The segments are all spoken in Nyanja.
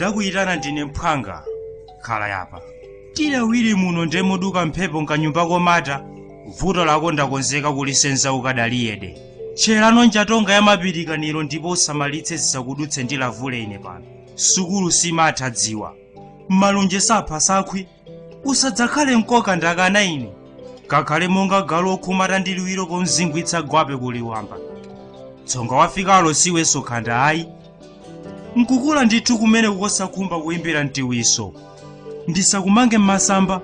Ndakuyitana ndine mphanga khala yapa tilawiri muno ndemuduka mphepo nkanyumba komata vuto lako ndakonzeka kulisenza ukadaliyede cherano njatonga ya mapirikaniro ndipo usamalitse zisakudutse ndilavule ine pano sukulu simatha dziwa malunje sapha sakhwi usadzakhale mkoka ndakana ine kakhale monga galu okhumata ndi liwiro komzingwitsa gwape kuliwamba tsonga wafikalo siwe sokhanda ayi nkukula ndithu kumene kukosakhumba kuimbira mtiwiso ndisakumange m'masamba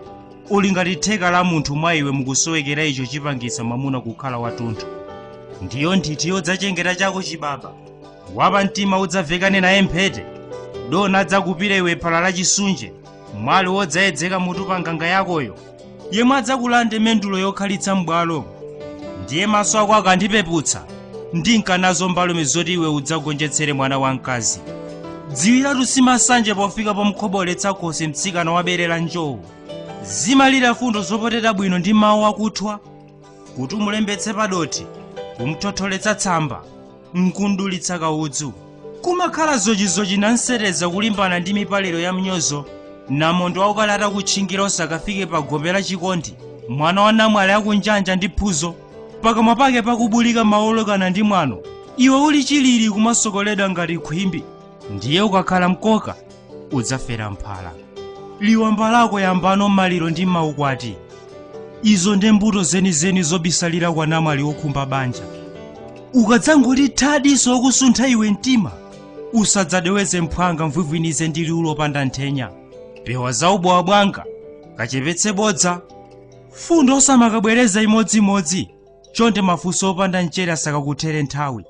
uli ngati theka la munthu mwa iwe mukusowekera icho chipangitsa mwamuna kukhala watunthu ndiyo nthiti yodzachengeta chako chibaba wapa mtima udzavekane naye mphete dona adzakupira iwe phala la chisunje mwali wodzayedzeka mutu pa nganga yakoyo yemwe adzakulande mendulo yokhalitsa m'bwalo ndiye maso ako akandipeputsa ndinkanazo mbalume zoti iwe udzagonjetsere mwana wamkazi dziwiratu simasanje pofika pomkhoboletsa khosi mtsikana waberera njowu zimalira fundo zopotera bwino ndi mawu akuthwa kuti umulembetse padoti kumthotholetsa tsamba nkundulitsa kaudzu kumakhala zochizochi nansereza kulimbana ndi mipaliro ya mnyozo namondo aukalata kutchingira osakafike pa gombe la chikondi mwana wa namwali akunjanja ndi phuzo pakamwa pake pakubulika maolokana ndi mwano iwe uli chilili kumasokoledwa ngati khwimbi ndiye ukakhala mkoka udzafera mphala liwamba lako yambano maliro ndi maukwati izo ndi mbuto zenizeni zobisalira kwa namwali okhumba banja ukadzangoti thadiso okusuntha iwe mtima usadzadeweze mphwanga mvwivwinize ndi liwu lopanda nthenya pewa za ubwawa bwanga kachepetse bodza fundo osamakabwereza imodzimodzi chonde mafunso opanda mchere asakakuthere nthawi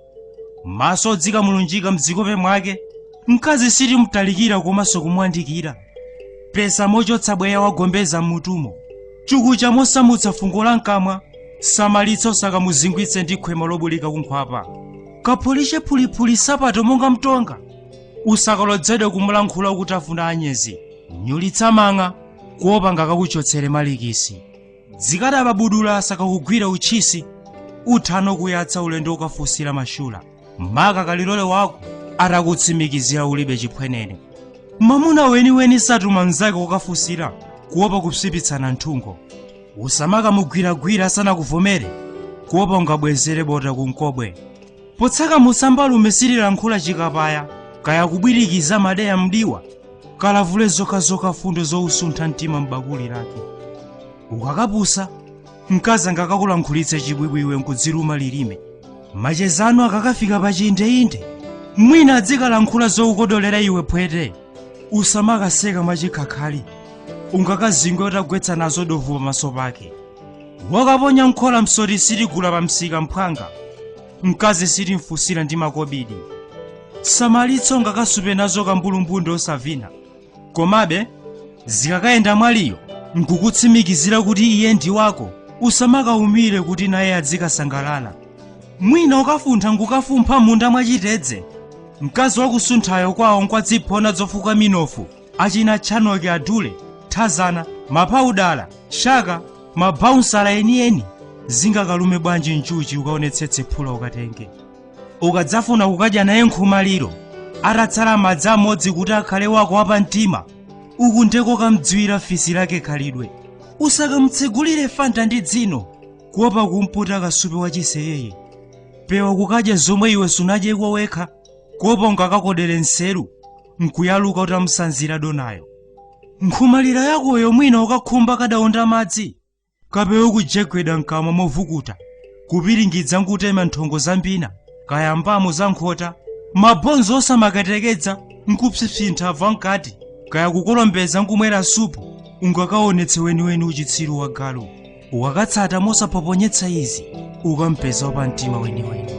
maso odzika mulunjika mdzikope mwake mkazi siti mtalikira komanso kumwandikira pesa mochotsa bweya wagombeza mmutumo chukucha mosamutsa fungo la mkamwa samalitsa osakamuzingwitse ndi khwema lobulika kunkhwapa kapholishe phulipuli sapato monga mtonga usakalodzedwe kumulankhula kuti afuna anyezi nyulitsa mang'a kuopa ngakakuchotsere malikisi zikadababudula asakakugwira uchisi uthano kuyatsa ulendo ukafunsira mashula maka kalilole wako atakutsimikizira ulibe chiphwenene mamuna weniweni satuma mnzake kukafunsira kuopa kupsipitsana nthungo usamakamugwiragwira asanakuvomere kuopa ungabwezere bota kunkobwe potsaka musambalume sililankhula chikapaya kaya kubwirikiza madeya mdiwa kalavule zokazoka fundo zousuntha mtima m'bakuli lake ukakapusa mkazi angakakulankhulitse chibwibwi iwe nkudziluma lilime machezano akakafika pa chiyindeinde mwina adzikalankhula zoukodolera iwe phwete usamakaseka mwachikhakhali ungakazingwe utagwetsa nazo dovu pamaso pake wakaponya nkhola msoti sitigula pa msika mphwanga mkazi sitimfusira ndi makobidi samalitso ngakasupe nazo kambulumbunde osavina komabe zikakayenda mwaliyo nkukutsimikizira kuti iye ndi wako usamakaumire kuti naye adzikasangalala mwina ukafuntha ngukafumpha munda mwachitedze mkazi wakusunthayo kwawo nkwadziphona zofuka minofu achina tchanoke adule thazana mapaudala shaka mabaunsala enieni zingakalume bwanji mchuchi ukaonetsetse phula ukatenge ukadzafuna kukadya naye nkhumaliro atatsala madzi amodzi kuti akhale wako wapa mtima uku ndeko kamdziwira fisi lake khalidwe usakamutsegulire fanta ndi dzino kuopa kumputa kasupe wachiseyeye pewa kukadya zomwe iwe sunadyeko wekha kuopa ungakakodere nseru nkuyaluka utamsanzira donayo nkhumalira yakoyo mwina ukakhumba kadaonda madzi kapewe kujegweda mkamwa movukuta kupiringidza nkutema nthongo zambina kayambamo za nkhota mabhonzo osamakatekedza nkupsipsintha mkati kaya kukolombeza nkumwera supu ungakaonetse weniweni uchitsiru wa galu ukakatsata mosaphoponyetsa izi ukampeza wapa mtima weniweni